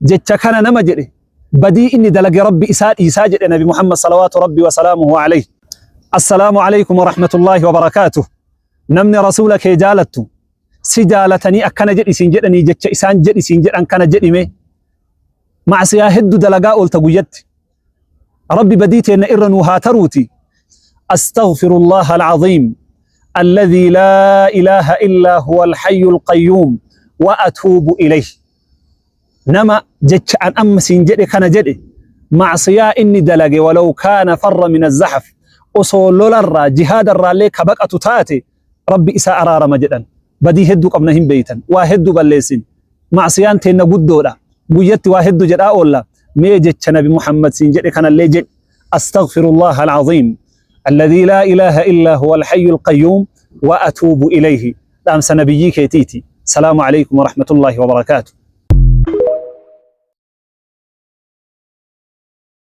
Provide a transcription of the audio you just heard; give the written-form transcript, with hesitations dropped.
jecha kana nama jedhe badii inni dalage rabbi isaa jedhe nabi Muhammad salawatu rabbi wa salaamuhu alayhi. Assalaamu alaykum wa rahmatullahi wa barakatuh. Namni rasuula kee jaalattu si jaalatanii akkana jedhisiin jedhanii jecha isaan jedhisiin jedhan kana jedhime macsiyaa hedduu dalagaa oolta guyyatti. Rabbi badii teenna irra nuu haa taruuti. Astaghfirullah al-azim alladhi laa ilaha illa huwa al-hayyu al-qayyum wa atuubu ilayh. Nama jecha an amma siin jedhe kana jedhe macsiyaa inni dalage walaw kaana farra min az-zahf osoo lolarraa jihaadarraallee ka baqatu taate rabbi isaa araarama jedhan. Badii hedduu qabna hin beeytan waa hedduu balleessin macsiyaan teenna guddoodha guyyatti waa hedduu jedhaa oolla. Mee jecha nabi Muhammad siin jedhe kanallee jedhe astaghfirullah al-azim alladhi laa ilaha illa huwa al-hayyu al-qayyum wa atuubu ilayhi. Dhaamsa nabiyyii keetiiti. Salaamu alaykum wa rahmatullahi wa barakatuh.